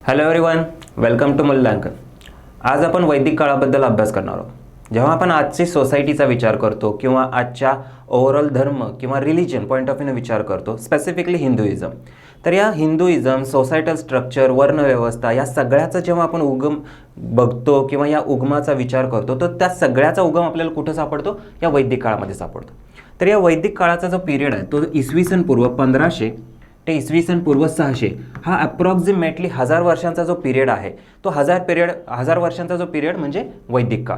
Hello everyone, welcome to मूल्यांकन. आज आपण वैदिक काळाबद्दल अभ्यास करणार आहोत. जेव्हा आपण आजची सोसायटीचा विचार करतो किंवा आजच्या ओव्हरऑल धर्म किंवा रिलिजन पॉईंट ऑफ व्ह्यूने विचार करतो, स्पेसिफिकली हिंदुइझम, तर या हिंदुइझम, सोसायटल स्ट्रक्चर, वर्णव्यवस्था या सगळ्याचा जेव्हा आपण उगम बघतो किंवा या उगमाचा विचार करतो, तर त्या सगळ्याचा उगम आपल्याला कुठं सापडतो? या वैदिक काळामध्ये सापडतो. तर या वैदिक काळाचा जो पिरियड आहे तो इसवी सन पूर्व 1500 ते इसवी सन पूर्व 600 हा अप्रॉक्सिमेटली 1000 वर्षांचा जो पिरियड आहे तो 1000 वर्षांचा जो पिरियड म्हणजे वैदिक काळ.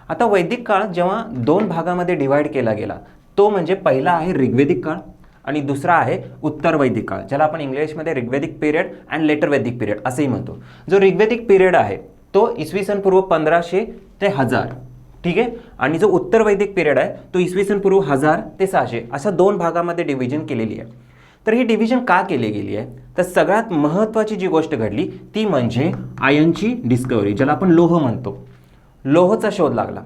आता वैदिक काळ जेव्हा दोन भागामध्ये डिवाइड केला गेला तो म्हणजे पहिला आहे ऋग्वेदिक काळ आणि दुसरा आहे उत्तर वैदिक काळ, ज्याला आपण इंग्लिशमध्ये ऋग्वेदिक पिरियड अँड लेटर वैदिक पिरियड असंही म्हणतो. जो ऋग्वेदिक पिरियड आहे तो इसवी सन पूर्व 1500 ते 1000, ठीक आहे, आणि जो उत्तर वैदिक पिरियड आहे तो इसवी सन पूर्व 1000 ते 600 अशा दोन भागामध्ये डिव्हिजन केलेली आहे. तर ही डिव्हिजन का केली गेली आहे? तर सगळ्यात महत्त्वाची जी गोष्ट घडली ती म्हणजे आयनची डिस्कवरी, ज्याला आपण लोह म्हणतो. लोहचा शोध लागला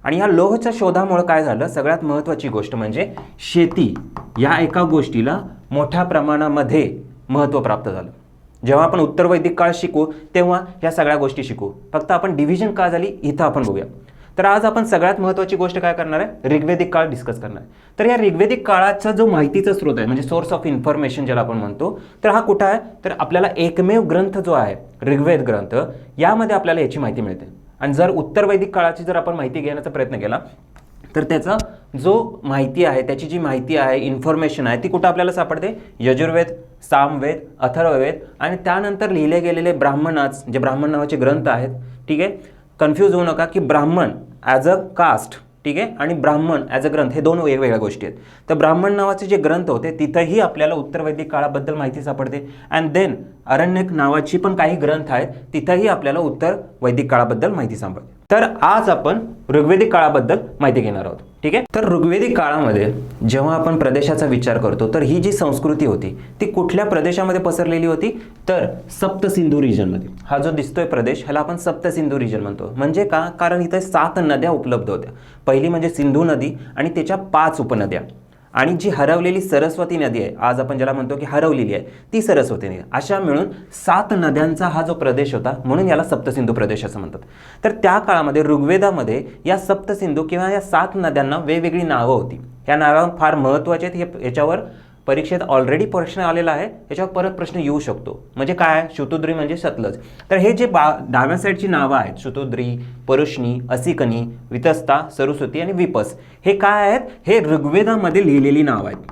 आणि ह्या लोहच्या शोधामुळे काय झालं? सगळ्यात महत्त्वाची गोष्ट म्हणजे शेती या एका गोष्टीला मोठ्या प्रमाणामध्ये महत्त्व प्राप्त झालं. जेव्हा आपण उत्तर वैदिक काळ शिकू तेव्हा ह्या सगळ्या गोष्टी शिकू. फक्त आपण डिव्हिजन का झाली इथं आपण बघूया. तर आज आपण सगळ्यात महत्त्वाची गोष्ट काय करणार आहे? ऋग्वेदिक काळ डिस्कस करणार आहे. तर या ऋग्वेदिक काळाचा जो माहितीचा स्रोत आहे म्हणजे सोर्स ऑफ इन्फॉर्मेशन ज्याला आपण म्हणतो, तर हा कुठं आहे? तर आपल्याला एकमेव ग्रंथ जो आहे ऋग्वेद ग्रंथ, यामध्ये आपल्याला याची माहिती मिळते. आणि जर उत्तर वैदिक काळाची जर आपण माहिती घेण्याचा प्रयत्न केला तर त्याचा जो माहिती आहे, त्याची जी माहिती आहे, इन्फॉर्मेशन आहे, ती कुठं आपल्याला सापडते? यजुर्वेद, सामवेद, अथर्ववेद आणि त्यानंतर लिहिले गेलेले ब्राह्मणाच, जे ब्राह्मण नावाचे ग्रंथ आहेत. ठीक आहे, कन्फ्यूज होऊ नका की ब्राह्मण ॲज अ कास्ट, ठीक आहे, आणि ब्राह्मण ॲज अ ग्रंथ हे दोन वेगवेगळ्या गोष्टी आहेत. तर ब्राह्मण नावाचे जे ग्रंथ होते तिथंही आपल्याला उत्तर वैदिक काळाबद्दल माहिती सापडते. अँड देन अरण्यक नावाची पण काही ग्रंथ आहेत, तिथंही आपल्याला उत्तर वैदिक काळाबद्दल माहिती सापडते. तर आज आपण ऋग्वेदिक काळाबद्दल माहिती घेणार आहोत. ठीक आहे, तर ऋग्वेदिक काळामध्ये जेव्हा आपण प्रदेशाचा विचार करतो तर ही जी संस्कृती होती ती कुठल्या प्रदेशामध्ये पसरलेली होती? तर सप्तसिंधू रिजनमध्ये. हा जो दिसतोय प्रदेश ह्याला आपण सप्तसिंधू रिजन म्हणतो. म्हणजे का? कारण इथे 7 नद्या उपलब्ध होत्या. पहिली म्हणजे सिंधू नदी आणि त्याच्या 5 उपनद्या, आणि जी हरवलेली सरस्वती नदी आहे, आज आपण ज्याला म्हणतो की हरवलेली आहे, ती सरस्वती नदी, अशा मिळून 7 नद्यांचा हा जो प्रदेश होता, म्हणून याला सप्तसिंधू प्रदेश असं म्हणतात. तर त्या काळामध्ये ऋग्वेदामध्ये या सप्तसिंधू किंवा या 7 नद्यांना वेगवेगळी नावं होती. ह्या नावं फार महत्त्वाचे आहेत. याच्यावर परीक्षेत ऑलरेडी प्रश्न आलेला आहे, याच्यावर परत प्रश्न येऊ शकतो. म्हणजे काय? शतुद्री म्हणजे सतलज. तर हे जे डाव्या साईडची नावं आहेत, शतुद्री, परुष्णी, असिकनी, वितस्ता, सरस्वती आणि विपस, हे काय आहेत? हे ऋग्वेदामध्ये लिहिलेली नावं आहेत.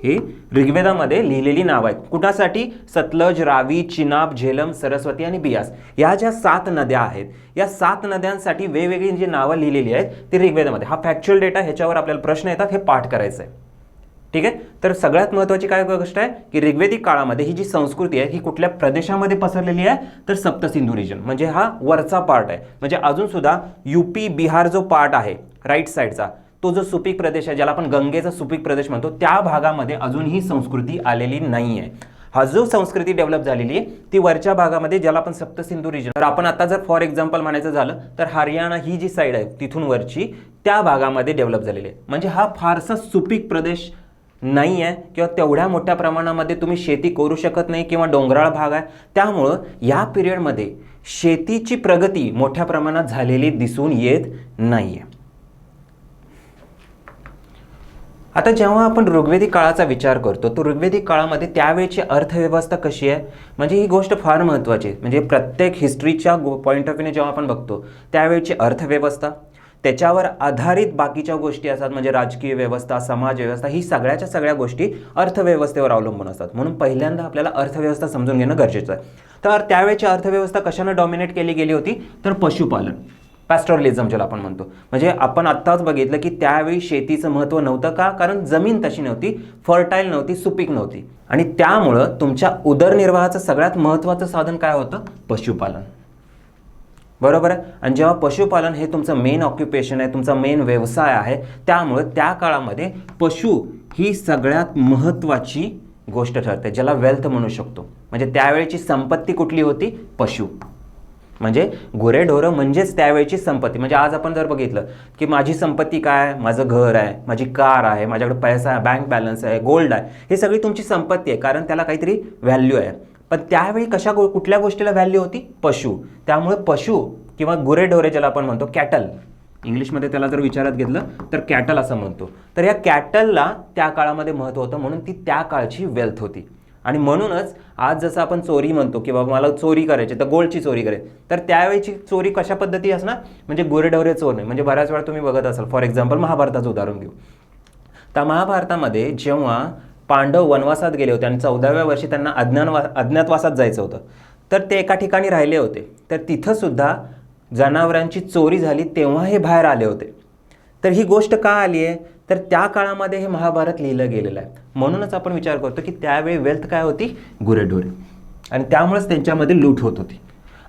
हे ऋग्वेदामध्ये लिहिलेली नावं आहेत. कुणासाठी? सतलज, रावी, चिनाब, झेलम, सरस्वती आणि बियास. या ज्या 7 नद्या आहेत, या 7 नद्यांसाठी वेगवेगळी जी नावं लिहिलेली आहेत ती ऋग्वेदामध्ये. हा फॅक्च्युअल डेटा, ह्याच्यावर आपल्याला प्रश्न येतात, हे पाठ करायचं आहे. ठीक आहे, तर सगळ्यात महत्त्वाची काय गोष्ट आहे की ऋग्वेदिक काळामध्ये ही जी संस्कृती आहे ही कुठल्या प्रदेशामध्ये पसरलेली आहे? तर सप्तसिंधू रिजन, म्हणजे हा वरचा पार्ट आहे. म्हणजे अजून सुद्धा यूपी, बिहार जो पार्ट आहे राईट साईडचा, तो जो सुपीक प्रदेश आहे, ज्याला आपण गंगेचा सुपीक प्रदेश म्हणतो, त्या भागामध्ये अजून ही संस्कृती आलेली नाही आहे. हा जो संस्कृती डेव्हलप झालेली आहे ती वरच्या भागामध्ये, ज्याला आपण सप्तसिंधू रिजन. तर आपण आता जर फॉर एक्झाम्पल म्हणायचं झालं तर हरियाणा ही जी साईड आहे तिथून वरची, त्या भागामध्ये डेव्हलप झालेली आहे. म्हणजे हा फारसा सुपीक प्रदेश नाही आहे किंवा तेवढ्या मोठ्या प्रमाणामध्ये तुम्ही शेती करू शकत नाही किंवा डोंगराळ भाग आहे. त्यामुळं या पिरियडमध्ये शेतीची प्रगती मोठ्या प्रमाणात झालेली दिसून येत नाही आहे. आता जेव्हा आपण ऋग्वेदिक काळाचा विचार करतो तर ऋग्वेदिक काळामध्ये त्यावेळची अर्थव्यवस्था कशी आहे, म्हणजे ही गोष्ट फार महत्त्वाची आहे. म्हणजे प्रत्येक हिस्ट्रीच्या पॉईंट ऑफ व्ह्यूने जेव्हा आपण बघतो त्यावेळची अर्थव्यवस्था, त्याच्यावर आधारित बाकीच्या गोष्टी असतात, म्हणजे राजकीय व्यवस्था, समाज व्यवस्था, ही सगळ्याच्या सगळ्या गोष्टी अर्थव्यवस्थेवर अवलंबून असतात. म्हणून पहिल्यांदा आपल्याला अर्थव्यवस्था समजून घेणं गरजेचं आहे. तर त्यावेळची अर्थव्यवस्था कशानं डॉमिनेट केली गेली होती? तर पशुपालन, पॅस्टोरलिझम ज्याला आपण म्हणतो. म्हणजे आपण आत्ताच बघितलं की त्यावेळी शेतीचं महत्त्व नव्हतं. का? कारण जमीन तशी नव्हती, फर्टाईल नव्हती, सुपीक नव्हती, आणि त्यामुळं तुमच्या उदरनिर्वाहाचं सगळ्यात महत्त्वाचं साधन काय होतं? पशुपालन. बरोबर आहे. आणि जेव्हा पशुपालन हे तुमचं मेन ऑक्युपेशन आहे, तुमचा मेन व्यवसाय आहे, त्यामुळं त्या काळामध्ये पशु ही सगळ्यात महत्त्वाची गोष्ट ठरते, ज्याला वेल्थ म्हणू शकतो. म्हणजे त्यावेळची संपत्ती कुठली होती? पशु. म्हणजे गुरेढोरं म्हणजेच त्यावेळची संपत्ती. म्हणजे आज आपण जर बघितलं की माझी संपत्ती काय? माझं घर आहे, माझी कार आहे, माझ्याकडे पैसा आहे, बँक बॅलन्स आहे, गोल्ड आहे, हे सगळी तुमची संपत्ती आहे, कारण त्याला काहीतरी व्हॅल्यू आहे. पण त्यावेळी कुठल्या गोष्टीला व्हॅल्यू होती? पशु. त्यामुळे पशु किंवा गुरेढोरे ज्याला आपण म्हणतो, कॅटल, इंग्लिशमध्ये त्याला जर विचारात घेतलं तर कॅटल असं म्हणतो. तर या कॅटलला त्या काळामध्ये महत्त्व होतं, म्हणून ती त्या काळची वेल्थ होती. आणि म्हणूनच आज जसं आपण चोरी म्हणतो की बाबा मला चोरी करायची तर गोल्डची चोरी करायची, तर त्यावेळीची चोरी कशा पद्धती असणार? म्हणजे गुरेढोरे चोर नाही. म्हणजे बऱ्याच वेळा तुम्ही बघत असाल, फॉर एक्झाम्पल महाभारताचं उदाहरण घेऊ. तर महाभारतामध्ये जेव्हा पांडव वनवासात गेले होते आणि 14व्या वर्षी त्यांना अज्ञातवासात जायचं होतं, तर ते एका ठिकाणी राहिले होते. तर तिथं सुद्धा जनावरांची चोरी झाली, तेव्हा हे बाहेर आले होते. तर ही गोष्ट का आली आहे? तर त्या काळामध्ये हे महाभारत लिहिलं गेलेलं आहे. म्हणूनच आपण विचार करतो की त्यावेळी वेल्थ काय होती? गुरेढोरे. आणि त्यामुळेच त्यांच्यामध्ये लूट होत होती.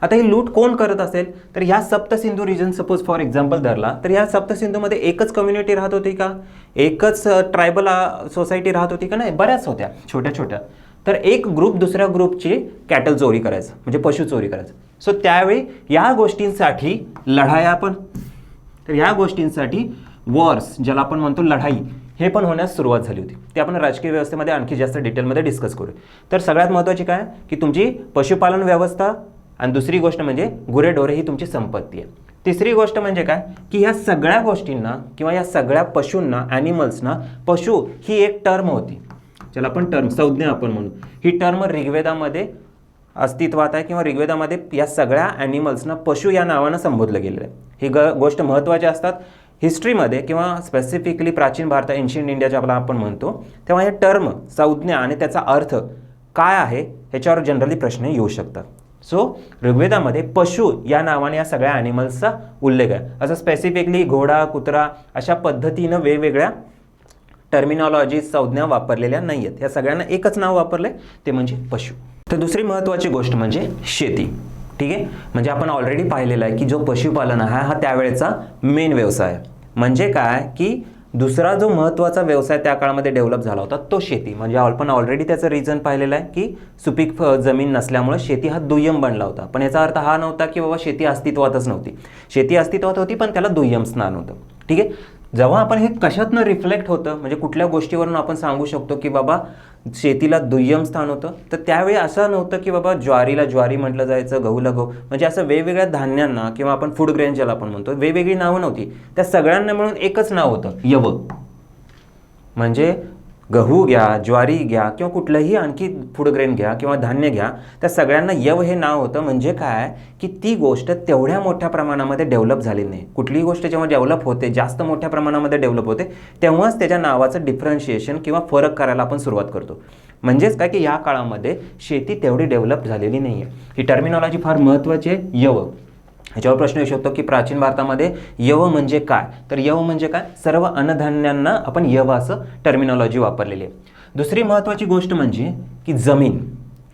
आता ही लूट कोण करत असेल? तर ह्या सप्तसिंधू रिजन सपोज फॉर एक्झाम्पल धरला, तर ह्या सप्तसिंधूमध्ये एकच कम्युनिटी राहत होती का? एकच ट्रायबल सोसायटी राहत होती का? नाही, बऱ्याच होत्या छोट्या छोट्या. तर एक ग्रुप दुसऱ्या ग्रुपची कॅटल चोरी करायचं, म्हणजे पशु चोरी करायचं. सो त्यावेळी या गोष्टींसाठी लढाया पण, तर या गोष्टींसाठी वॉर्स ज्याला आपण म्हणतो लढाई, हे पण होण्यास सुरुवात झाली होती. ते आपण राजकीय व्यवस्थेमध्ये आणखी जास्त डिटेलमध्ये डिस्कस करू. तर सगळ्यात महत्त्वाची काय की तुमची पशुपालन व्यवस्था, आणि दुसरी गोष्ट म्हणजे गुरेढोरे ही तुमची संपत्ती आहे. तिसरी गोष्ट म्हणजे काय की ह्या सगळ्या गोष्टींना किंवा या सगळ्या पशूंना, ॲनिमल्सना, पशु ही एक टर्म होती, ज्याला आपण टर्म, संज्ञा आपण म्हणू. ही टर्म ऋग्वेदामध्ये अस्तित्वात आहे किंवा ऋग्वेदामध्ये या सगळ्या ॲनिमल्सना पशु या नावानं संबोधलं गेलं आहे. ही गोष्ट महत्त्वाची असतात. हिस्ट्रीमध्ये किंवा स्पेसिफिकली प्राचीन भारत, एन्शियंट इंडिया ज्याला आपण म्हणतो, तेव्हा हे टर्म, संज्ञा आणि त्याचा अर्थ काय आहे ह्याच्यावर जनरली प्रश्न येऊ शकतात. सो ऋग्वेदामध्ये पशु या नावाने या सगळ्या ॲनिमल्सचा उल्लेख आहे. असं स्पेसिफिकली घोडा, कुत्रा अशा पद्धतीनं वेगवेगळ्या टर्मिनॉलॉजी, संज्ञा वापरलेल्या नाही आहेत. या सगळ्यांना एकच नाव वापरले, ते म्हणजे पशु. तर दुसरी महत्त्वाची गोष्ट म्हणजे शेती. ठीक आहे, म्हणजे आपण ऑलरेडी पाहिलेलं आहे की जो पशुपालन आहे हा त्यावेळेचा मेन व्यवसाय आहे. म्हणजे काय की दुसरा जो महत्त्वाचा व्यवसाय त्या काळामध्ये डेव्हलप झाला होता तो शेती. म्हणजे आपण ऑलरेडी त्याचं रिझन पाहिलेलं आहे की सुपीक जमीन नसल्यामुळे शेती हा दुय्यम बनला होता. पण याचा अर्थ हा नव्हता की बाबा शेती अस्तित्वातच नव्हती. शेती अस्तित्वात होती, पण त्याला दुय्यम स्थान होतं. ठीक आहे, जेव्हा आपण हे कशातनं रिफ्लेक्ट होतं, म्हणजे कुठल्या गोष्टीवरून आपण सांगू शकतो की बाबा शेतीला दुय्यम स्थान होतं, तर त्यावेळी असं नव्हतं की बाबा ज्वारीला ज्वारी म्हटलं जायचं, गहूला गहू, म्हणजे असं वेगवेगळ्या धान्यांना किंवा आपण फूड ग्रेन ज्याला आपण म्हणतो वेगवेगळी नावं नव्हती. त्या सगळ्यांना मिळून एकच नाव होतं, यव. म्हणजे गहू घ्या, ज्वारी घ्या किंवा कुठलंही आणखी फूड ग्रेन घ्या किंवा धान्य घ्या, त्या सगळ्यांना यव हे नाव होतं. म्हणजे काय की ती गोष्ट तेवढ्या मोठ्या प्रमाणामध्ये डेव्हलप झाली नाही. कुठलीही गोष्ट जेव्हा डेव्हलप होते, जास्त मोठ्या प्रमाणामध्ये डेव्हलप होते, तेव्हाच त्याच्या नावाचं डिफरन्शिएशन किंवा फरक करायला आपण सुरुवात करतो. म्हणजेच काय की या काळामध्ये शेती तेवढी डेव्हलप झालेली नाही आहे. ही टर्मिनॉलॉजी फार महत्त्वाची आहे, यव. ह्याच्यावर प्रश्न येऊ शकतो की प्राचीन भारतामध्ये यव म्हणजे काय? तर यव म्हणजे काय? सर्व अन्नधान्यांना आपण यव असं टर्मिनॉलॉजी वापरलेली आहे. दुसरी महत्त्वाची गोष्ट म्हणजे की जमीन.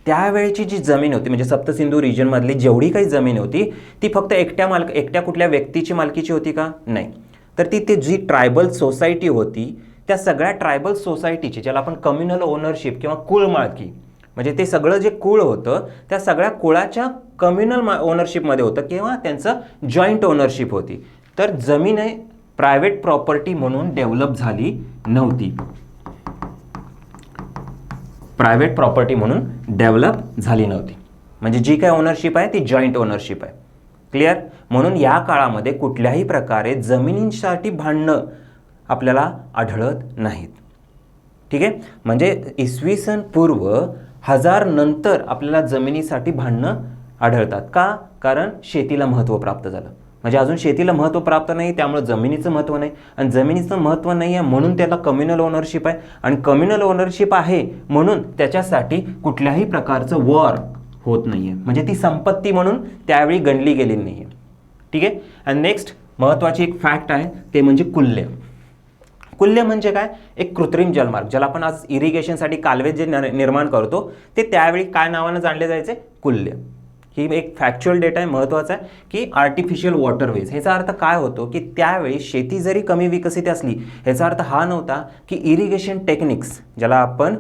त्यावेळची जी जमीन होती, म्हणजे सप्तसिंधू रिजनमधली जेवढी काही जमीन होती, ती फक्त एकट्या कुठल्या व्यक्तीची मालकीची होती का? नाही. तर ती जी ट्रायबल सोसायटी होती, त्या सगळ्या ट्रायबल सोसायटीची, ज्याला आपण कम्युनल ओनरशिप किंवा कुळ मालकी, म्हणजे ते सगळं जे कुळ होतं त्या सगळ्या कुळाच्या कम्युनल ओनरशिपमध्ये होतं किंवा त्यांचं जॉईंट ओनरशिप होती. तर जमीन आहे प्रायव्हेट प्रॉपर्टी म्हणून डेव्हलप झाली नव्हती. प्रायव्हेट प्रॉपर्टी म्हणून डेव्हलप झाली नव्हती. म्हणजे जी काय ओनरशिप आहे ती जॉईंट ओनरशिप आहे. क्लिअर? म्हणून या काळामध्ये कुठल्याही प्रकारे जमिनींसाठी भांडणं आपल्याला आढळत नाहीत. ठीक आहे, म्हणजे इसवी सन पूर्व 1000 नंतर आपल्याला जमिनीसाठी भांडणं आढळतात. का? कारण शेतीला महत्त्व प्राप्त झालं. म्हणजे अजून शेतीला महत्त्व प्राप्त नाही, त्यामुळे जमिनीचं महत्त्व नाही, आणि जमिनीचं महत्त्व नाही आहे म्हणून त्याला कम्युनल ओनरशिप आहे, आणि कम्युनल ओनरशिप आहे म्हणून त्याच्यासाठी कुठल्याही प्रकारचं वॉर होत नाही आहे. म्हणजे ती संपत्ती म्हणून त्यावेळी गणली गेलेली नाही आहे. ठीक आहे. आणि नेक्स्ट महत्त्वाची एक फॅक्ट आहे ते म्हणजे कुल्य. कुल्य म्हणजे काय? एक कृत्रिम जलमार्ग, ज्याला आपण आज इरिगेशनसाठी कालवे जे निर्माण करतो ते त्यावेळी काय नावानं जाणले जायचे? कुल्य. ही एक फॅक्च्युअल डेटा आहे, महत्त्वाचा आहे की आर्टिफिशियल वॉटरवेज. ह्याचा अर्थ काय होतो की त्यावेळी शेती जरी कमी विकसित असली, ह्याचा अर्थ हा नव्हता की इरिगेशन टेक्निक्स, ज्याला आपण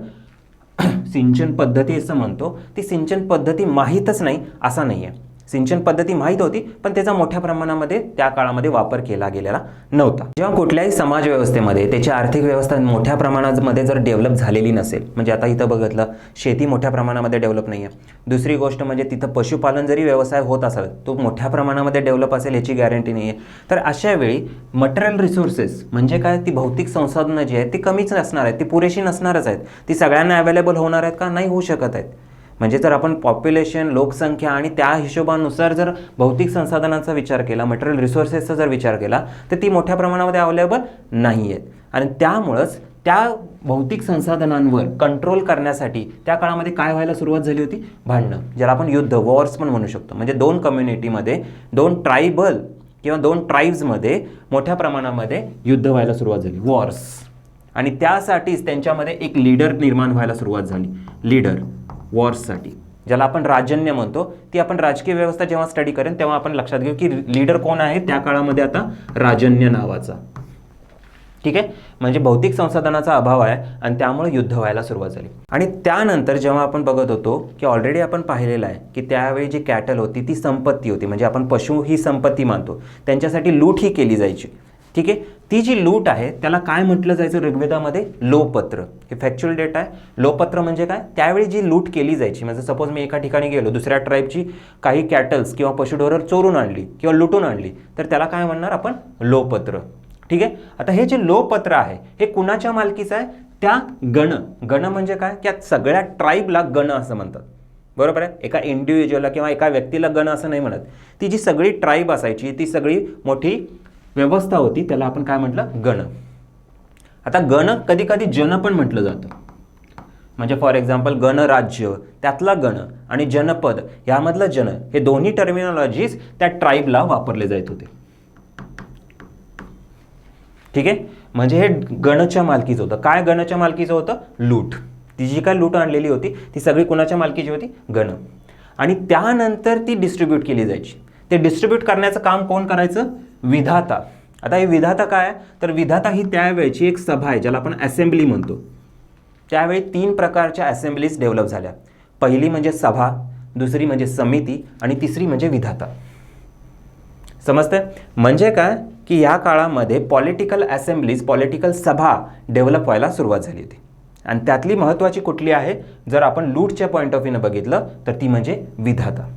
सिंचन पद्धती असं म्हणतो, ती सिंचन पद्धती माहीतच नाही असा नाही आहे. सिंचन पद्धती माहीत होती, पण त्याचा मोठ्या प्रमाणामध्ये त्या काळामध्ये वापर केला गेलेला नव्हता. जेव्हा कुठल्याही समाज व्यवस्थेमध्ये त्याची आर्थिक व्यवस्था मोठ्या प्रमाणामध्ये जर डेव्हलप झालेली नसेल, म्हणजे आता इथं बघितलं शेती मोठ्या प्रमाणामध्ये डेव्हलप नाही आहे. दुसरी गोष्ट म्हणजे तिथं पशुपालन जरी व्यवसाय होत असेल तो मोठ्या प्रमाणामध्ये डेव्हलप असेल याची गॅरंटी नाही आहे. तर अशा वेळी मटेरियल रिसोर्सेस म्हणजे काय, ती भौतिक संसाधनं जी आहेत ती कमीच नसणार आहेत, ती पुरेशी नसणारच आहेत. ती सगळ्यांना अवेलेबल होणार आहेत का, नाही होऊ शकत आहेत. म्हणजे जर आपण पॉप्युलेशन, लोकसंख्या आणि त्या हिशोबानुसार जर भौतिक संसाधनांचा विचार केला, मटेरियल रिसोर्सेसचा जर विचार केला तर ती मोठ्या प्रमाणामध्ये अवेलेबल नाही आहेत. आणि त्यामुळंच त्या भौतिक संसाधनांवर कंट्रोल करण्यासाठी त्या काळामध्ये काय व्हायला सुरुवात झाली होती, भांडणं, ज्याला आपण युद्ध, वॉर्स पण म्हणू शकतो. म्हणजे दोन कम्युनिटीमध्ये, दोन ट्रायबल किंवा दोन ट्राईब्समध्ये मोठ्या प्रमाणामध्ये युद्ध व्हायला सुरुवात झाली, वॉर्स. आणि त्यासाठीच त्यांच्यामध्ये एक लीडर निर्माण व्हायला सुरुवात झाली, लीडर वॉर्ससाठी, ज्याला आपण राजन्य म्हणतो. ती आपण राजकीय व्यवस्था जेव्हा स्टडी करेन तेव्हा आपण लक्षात घेऊ की लीडर कोण आहे त्या काळामध्ये, आता राजन्य नावाचा. ठीक आहे, म्हणजे भौतिक संसाधनाचा अभाव आहे आणि त्यामुळे युद्ध व्हायला सुरुवात झाली. आणि त्यानंतर जेव्हा आपण बघत होतो की ऑलरेडी आपण पाहिलेलं आहे की त्यावेळी जी कॅटल होती ती संपत्ती होती, म्हणजे आपण पशु ही संपत्ती मानतो, त्यांच्यासाठी लूट ही केली जायची. ठीक आहे, ती जी लूट आहे त्याला काय म्हटलं जायचं ऋग्वेदामध्ये, लोपत्र. हे फॅक्च्युअल डेटा आहे. लोपत्र म्हणजे काय, त्यावेळी जी लूट केली जायची, म्हणजे सपोज मी एका ठिकाणी गेलो, दुसऱ्या ट्राईबची काही कॅटल्स किंवा पशुढोरं चोरून आणली किंवा लुटून आणली, तर त्याला काय म्हणणार आपण, लोपत्र. ठीक आहे, आता हे जे लोपत्र आहे हे कुणाच्या मालकीचं आहे, त्या गण म्हणजे काय, की सगळ्या ट्राईबला गण असं म्हणतात. बरोबर आहे, एका इंडिव्हिज्युअलला किंवा एका व्यक्तीला गण असं नाही म्हणत. ती जी सगळी ट्राईब असायची, ती सगळी मोठी व्यवस्था होती, त्याला आपण काय म्हटलं, गण. आता गण कधी कधी जन पण म्हटलं जातं. म्हणजे फॉर एक्झाम्पल गणराज्य त्यातला गण आणि जनपद यामधलं जन, हे दोन्ही टर्मिनॉलॉजीज त्या ट्राईबला वापरले जात होते. ठीक आहे, म्हणजे हे गणच्या मालकीचं होतं. काय गणच्या मालकीचं होतं, लूट. ती जी काय लूट आणलेली होती ती सगळी कुणाच्या मालकीची होती, गण. आणि त्यानंतर ती डिस्ट्रीब्यूट केली जायची. ते डिस्ट्रीब्यूट करण्याचं काम कोण करायचं, विधाता. आता हे विधाता काय, तर विधाता ही त्यावेळची एक सभा आहे ज्याला आपण असेंब्ली म्हणतो. त्यावेळी 3 प्रकारच्या असेंब्लीज डेव्हलप झाल्या. पहिली म्हणजे सभा, दुसरी म्हणजे समिती आणि तिसरी म्हणजे विधाता. समजतंय, म्हणजे काय की या काळामध्ये पॉलिटिकल असेंब्लीज, पॉलिटिकल सभा डेव्हलप व्हायला सुरुवात झाली होती. आणि त्यातली महत्त्वाची कुठली आहे, जर आपण लूटच्या पॉईंट ऑफ व्ह्यूने बघितलं तर ती म्हणजे विधाता.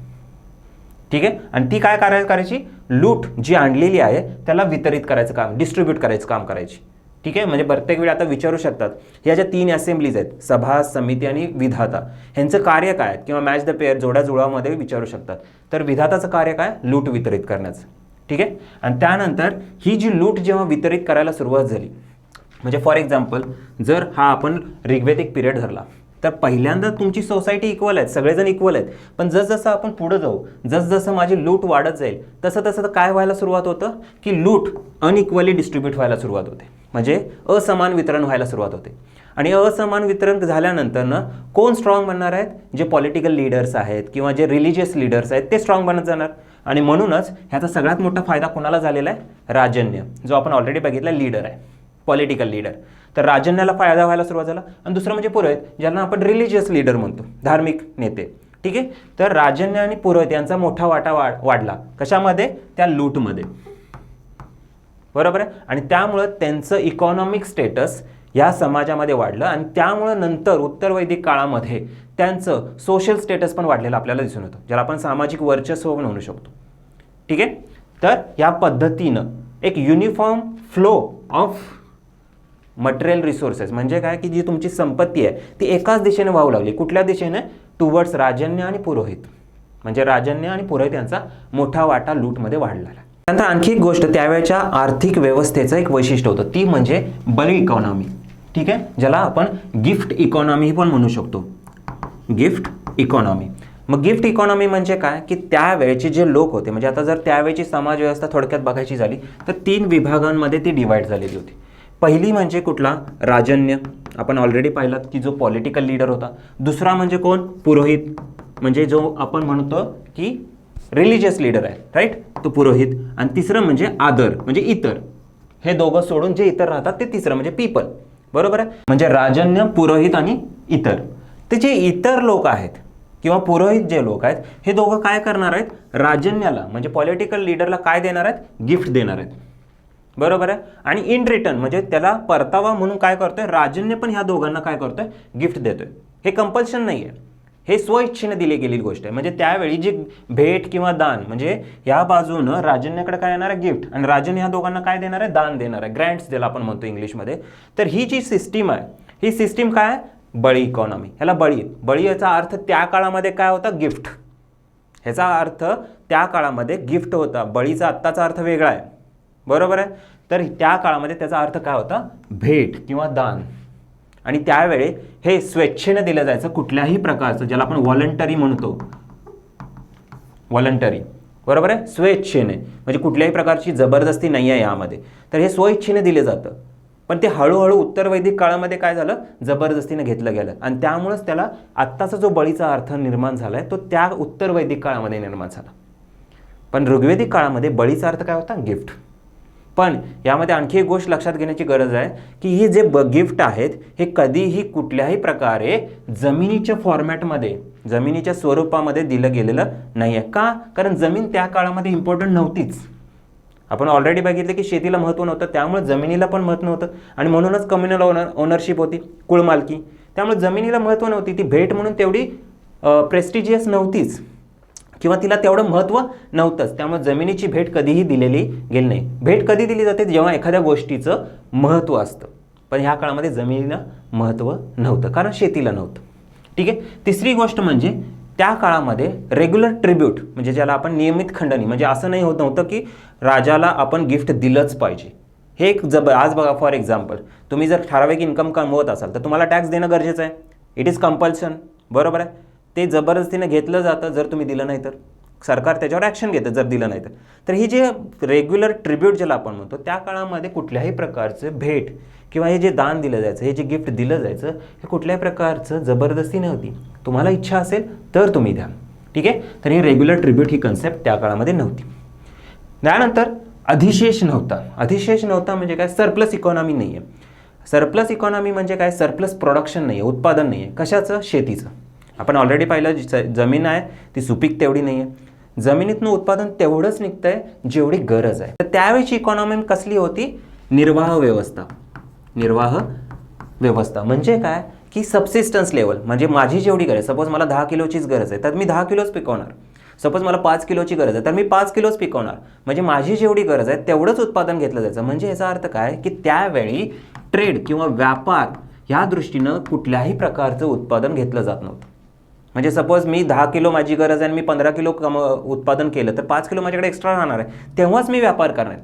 ठीक आहे, आणि ती काय करायची, लूट जी आणलेली आहे त्याला वितरित करायचं काम, डिस्ट्रीब्यूट करायचं काम करायची. ठीक आहे, म्हणजे प्रत्येक वेळी आता विचारू शकतात ह्या ज्या 3 असेंब्लीज आहेत, सभा, समिती आणि विधाता, ह्यांचं कार्य काय आहे, किंवा मॅच द पेअर, जोड्याजुळामध्ये विचारू शकतात. तर विधाताचं कार्य काय, लूट वितरित करण्याचं. ठीक आहे, आणि त्यानंतर ही जी लूट जेव्हा वितरित करायला सुरुवात झाली, म्हणजे फॉर एक्झाम्पल जर हा आपण ऋग्वेदिक पिरियड धरला तर पहिल्यांदा तुमची सोसायटी इक्वल आहेत, सगळेजण इक्वल आहेत. पण जसजसं आपण पुढे जाऊ, जसजसं माझी लूट वाढत जाईल तसं तसं काय व्हायला सुरुवात होतं की लूट अनइक्वली डिस्ट्रीब्यूट व्हायला सुरुवात होते, म्हणजे असमान वितरण व्हायला सुरुवात होते. आणि असमान वितरण झाल्यानंतर ना कोण स्ट्रॉंग बनणार आहेत, जे पॉलिटिकल लीडर्स आहेत किंवा जे रिलिजियस लीडर्स आहेत ते स्ट्रॉंग बनत जाणार. आणि म्हणूनच ह्याचा सगळ्यात मोठा फायदा कोणाला झालेला आहे, राजन्य, जो आपण ऑलरेडी बघितला लीडर आहे, पॉलिटिकल लीडर. तर राजन्याला फायदा व्हायला सुरुवात झाला. आणि दुसरं म्हणजे पुरोहित, ज्यांना आपण रिलिजियस लीडर म्हणतो, धार्मिक नेते. ठीक आहे, तर राजन्य आणि पुरोहित यांचा मोठा वाटा वाढला कशामध्ये, त्या लूटमध्ये. बरोबर आहे, आणि त्यामुळं त्यांचं इकॉनॉमिक स्टेटस या समाजामध्ये वाढलं. आणि त्यामुळं नंतर उत्तर वैदिक काळामध्ये त्यांचं सोशल स्टेटस पण वाढलेलं आपल्याला दिसून येतं, ज्याला आपण सामाजिक वर्चस्व म्हणू शकतो. ठीक आहे, तर या पद्धतीनं एक uniform flow of material resources, म्हणजे काय की जी तुमची संपत्ती आहे ती एकाच दिशेने वाहू लागली. कुठल्या दिशेने, टुवर्ड्स राजन्य आणि पुरोहित. म्हणजे राजन्य आणि पुरोहित यांचा मोठा वाटा लूटमध्ये वाढलेला. त्यानंतर आणखी एक गोष्ट, त्यावेळेच्या आर्थिक व्यवस्थेचं एक वैशिष्ट्य होतं, ती म्हणजे बल्क इकॉनॉमी. ठीक आहे, ज्याला आपण गिफ्ट इकॉनॉमी पण म्हणू शकतो, गिफ्ट इकॉनॉमी. मग गिफ्ट इकॉनॉमी म्हणजे काय की त्यावेळेचे जे लोक होते, म्हणजे आता जर त्यावेळेची समाज व्यवस्था थोडक्यात बघायची झाली तर 3 विभागांमध्ये ती डिवाइड झालेली होती. पहिली म्हणजे कुठला, राजन्य, आपण ऑलरेडी पाहिलात की जो पॉलिटिकल लीडर होता. दुसरा म्हणजे कोण, पुरोहित, म्हणजे जो आपण म्हणतो की रिलिजियस लीडर आहे, राईट, तो पुरोहित. आणि तिसरं म्हणजे आदर, म्हणजे इतर. हे दोघं सोडून जे इतर राहतात ते तिसरं म्हणजे पीपल. बरोबर आहे, म्हणजे राजन्य, पुरोहित आणि इतर. ते जे इतर लोक आहेत किंवा पुरोहित जे लोक आहेत हे दोघं काय करणार आहेत, राजन्याला म्हणजे पॉलिटिकल लीडरला काय देणार आहेत, गिफ्ट देणार आहेत, बरोबर आहे. आणि इन रिटर्न म्हणजे त्याला परतावा म्हणून काय करतोय, राजन्य पण ह्या दोघांना काय करतोय, गिफ्ट देतोय. हे कंपल्शन नाही आहे, हे स्वइच्छेने दिली गेलेली गोष्ट आहे. म्हणजे त्यावेळी जी भेट किंवा दान म्हणजे ह्या बाजूनं राजन्याकडे काय येणार आहे, गिफ्ट, आणि राजन ह्या दोघांना काय देणार आहे, दान देणार आहे, ग्रँट्स ज्याला आपण म्हणतो इंग्लिशमध्ये. तर ही जी सिस्टीम आहे, ही सिस्टीम काय आहे, बळी इकॉनॉमी. ह्याला बळी याचा अर्थ त्या काळामध्ये काय होता, गिफ्ट. ह्याचा अर्थ त्या काळामध्ये गिफ्ट होता. बळीचा आत्ताचा अर्थ वेगळा आहे, बरोबर आहे. तर त्या काळामध्ये त्याचा अर्थ काय होता, भेट किंवा दान. आणि त्यावेळी हे स्वेच्छेने दिलं जायचं, कुठल्याही प्रकारचं, ज्याला आपण व्हॉलंटरी म्हणतो, व्हॉलंटरी, बरोबर आहे, स्वेच्छेने, म्हणजे कुठल्याही प्रकारची जबरदस्ती नाही आहे यामध्ये. तर हे स्वइच्छेने दिले जातं. पण ते हळूहळू उत्तर वैदिक काळामध्ये काय झालं, जबरदस्तीने घेतलं गेलं, आणि त्यामुळेच त्याला आत्ताचा जो बळीचा अर्थ निर्माण झाला आहे तो त्या उत्तर वैदिक काळामध्ये निर्माण झाला. पण ऋग्वेदिक काळामध्ये बळीचा अर्थ काय होता, गिफ्ट. पण यामध्ये आणखी एक गोष्ट लक्षात घेण्याची गरज आहे की ही जे गिफ्ट आहेत हे कधीही कुठल्याही प्रकारे जमिनीच्या फॉर्मॅटमध्ये, जमिनीच्या स्वरूपामध्ये दिलं गेलेलं नाही आहे. का, कारण जमीन त्या काळामध्ये इम्पॉर्टंट नव्हतीच. आपण ऑलरेडी बघितलं की शेतीला महत्त्व नव्हतं, त्यामुळे जमिनीला पण महत्त्व नव्हतं, आणि म्हणूनच कम्युनल ओनरशिप होती, कुळमालकी. त्यामुळे जमिनीला महत्त्व नव्हती, ती भेट म्हणून तेवढी प्रेस्टिजियस नव्हतीच, किंवा तिला तेवढं महत्त्व नव्हतंच. त्यामुळे जमिनीची भेट कधीही दिलेली गेली नाही. भेट कधी दिली जाते, जेव्हा एखाद्या गोष्टीचं महत्त्व असतं. पण ह्या काळामध्ये जमिनीला महत्त्व नव्हतं, कारण शेतीला नव्हतं. ठीक आहे. तिसरी गोष्ट म्हणजे त्या काळामध्ये रेग्युलर ट्रिब्यूट, म्हणजे ज्याला आपण नियमित खंडणी, म्हणजे असं नाही होत नव्हतं की राजाला आपण गिफ्ट दिलंच पाहिजे. हे एक आज बघा, फॉर एक्झाम्पल, तुम्ही जर ठराविक इन्कम कमवत असाल तर तुम्हाला टॅक्स देणं गरजेचं आहे. इट इज कंपल्शन, बरोबर आहे. ते जबरदस्तीने घेतलं जातं जर तुम्ही दिलं नाही तर. सरकार त्याच्यावर ॲक्शन घेतं जर दिलं नाही तर. तर ही जे रेग्युलर ट्रिब्यूट ज्याला आपण म्हणतो, त्या काळामध्ये कुठल्याही प्रकारचं भेट किंवा हे जे दान दिलं जायचं, हे जे गिफ्ट दिलं जायचं, हे कुठल्याही प्रकारचं जबरदस्ती नव्हती. तुम्हाला इच्छा असेल तर तुम्ही द्या. ठीक आहे. तर ही रेग्युलर ट्रिब्यूट ही कन्सेप्ट त्या काळामध्ये नव्हती. त्यानंतर अधिशेष नव्हता. अधिशेष नव्हता म्हणजे काय, सरप्लस इकॉनॉमी नाही आहे. सरप्लस इकॉनॉमी म्हणजे काय, सरप्लस प्रोडक्शन नाही आहे, उत्पादन नाही आहे. कशाचं, शेतीचं. आपण ऑलरेडी पाहिलं, जमीन आहे ती सुपीक तेवढी नाही आहे, जमिनीतनं उत्पादन तेवढंच निघतं आहे जेवढी गरज आहे. तर त्यावेळची इकॉनॉमी कसली होती, निर्वाह व्यवस्था. निर्वाह व्यवस्था म्हणजे काय की सबसिस्टन्स लेवल, म्हणजे माझी जेवढी गरज, सपोज मला 10 किलोचीच गरज आहे तर मी 10 किलोच पिकवणार. सपोज मला 5 किलोची गरज आहे तर मी 5 किलोच पिकवणार. म्हणजे माझी जेवढी गरज आहे तेवढंच उत्पादन घेतलं जायचं. म्हणजे याचा अर्थ काय की त्यावेळी ट्रेड किंवा व्यापार ह्या दृष्टीनं कुठल्याही प्रकारचं उत्पादन घेतलं जात नव्हतं. म्हणजे सपोज मी 10 किलो माझी गरज आहे आणि मी 15 किलो उत्पादन केलं तर 5 किलो माझ्याकडे एक्स्ट्रा राहणार आहे, तेव्हाच मी व्यापार करणार.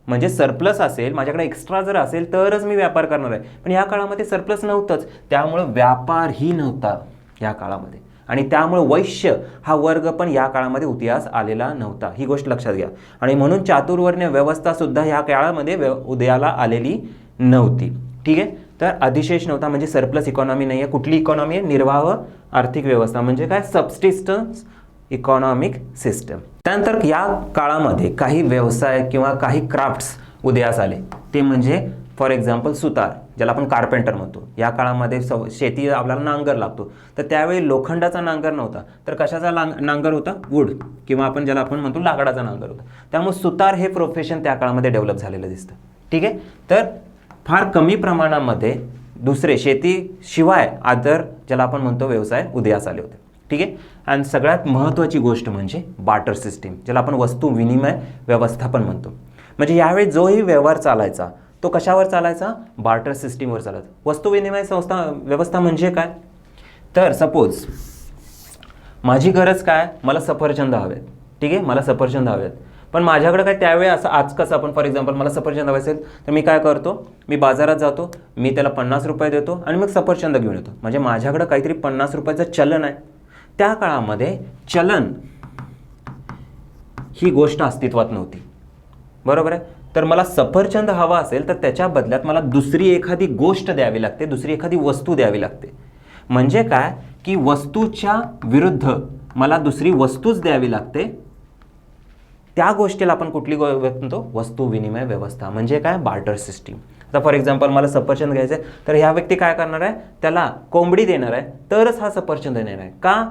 म्हणजे सरप्लस असेल, माझ्याकडे एक्स्ट्रा जर असेल तरच मी व्यापार करणार आहे. पण या काळामध्ये सरप्लस नव्हतंच, त्यामुळं व्यापारही नव्हता या काळामध्ये. आणि त्यामुळे वैश्य हा वर्ग पण या काळामध्ये उदयास आलेला नव्हता. ही गोष्ट लक्षात घ्या. आणि म्हणून चातुर्वर्ण्य व्यवस्था सुद्धा ह्या काळामध्ये उदयाला आलेली नव्हती. ठीक आहे. तर अधिशेष नव्हता म्हणजे सरप्लस इकॉनॉमी नाही आहे. कुठली इकॉनॉमी आहे, निर्वाह आर्थिक व्यवस्था म्हणजे काय, सबसिस्टन्स इकॉनॉमिक सिस्टम. त्यानंतर या काळामध्ये काही व्यवसाय किंवा काही क्राफ्ट्स उदयास आले. ते म्हणजे फॉर एक्झाम्पल सुतार, ज्याला आपण कार्पेंटर म्हणतो. या काळामध्ये शेती आपल्याला नांगर लागतो, तर त्यावेळी लोखंडाचा नांगर नव्हता तर कशाचा नांगर होता, वूड, किंवा आपण ज्याला आपण म्हणतो लाकडाचा नांगर होता. त्यामुळे सुतार हे प्रोफेशन त्या काळामध्ये डेव्हलप झालेलं दिसतं. ठीक आहे. तर फार कमी प्रमाणामध्ये दुसरे शेतीशिवाय आदर ज्याला आपण म्हणतो व्यवसाय उदयास आले होते. ठीक आहे. आणि सगळ्यात महत्त्वाची गोष्ट म्हणजे बार्टर सिस्टीम, ज्याला आपण वस्तू विनिमय व्यवस्थापन म्हणतो. म्हणजे यावेळी जोही व्यवहार चालायचा तो कशावर चालायचा, बार्टर सिस्टीमवर चालायचा. वस्तू विनिमय व्यवस्था म्हणजे काय, तर सपोज माझी गरज काय, मला सफरचंद हवेत. ठीक आहे, मला सफरचंद हवेत. पण माझ्याकडे काय त्यावेळी असं, आज कसं आपण फॉर एक्झाम्पल मला सफरचंद हवे असेल तर मी काय करतो, मी बाजारात जातो, मी त्याला 50 रुपये देतो आणि मग सफरचंद घेऊन येतो. म्हणजे माझ्याकडे काहीतरी 50 रुपयाचं चलन आहे. त्या काळामध्ये चलन ही गोष्ट अस्तित्वात नव्हती, बरोबर आहे. तर मला सफरचंद हवा असेल तर त्याच्या बदल्यात मला दुसरी एखादी गोष्ट द्यावी लागते, दुसरी एखादी वस्तू द्यावी लागते. म्हणजे काय की वस्तूच्या विरुद्ध मला दुसरी वस्तूच द्यावी लागते. त्या गोष्टीला आपण कुठली म्हणतो, वस्तू विनिमय व्यवस्था म्हणजे काय, बार्टर सिस्टीम. आता फॉर एक्झाम्पल मला सफरचंद घ्यायचं आहे तर ह्या व्यक्ती काय करणार आहे, त्याला कोंबडी देणार आहे तरच हा सफरचंद देणार आहे. का,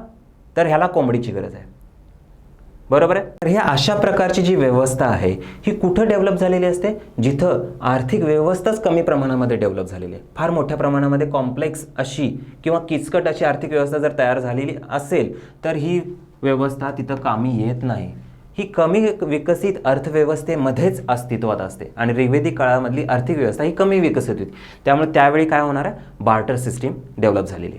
तर ह्याला कोंबडीची गरज आहे. बरोबर आहे. तर ह्या अशा प्रकारची जी व्यवस्था आहे ही कुठं डेव्हलप झालेली असते, जिथं आर्थिक व्यवस्थाच कमी प्रमाणामध्ये डेव्हलप झालेली आहे. फार मोठ्या प्रमाणामध्ये कॉम्प्लेक्स अशी किंवा किचकट अशी आर्थिक व्यवस्था जर तयार झालेली असेल तर ही व्यवस्था तिथं कामी येत नाही. ही कमी विकसित अर्थव्यवस्थेमध्येच अस्तित्वात असते आणि वैदिक काळामधली आर्थिक व्यवस्था ही कमी विकसित होती. त्यामुळे त्यावेळी काय होणार आहे, बार्टर सिस्टीम डेव्हलप झालेली.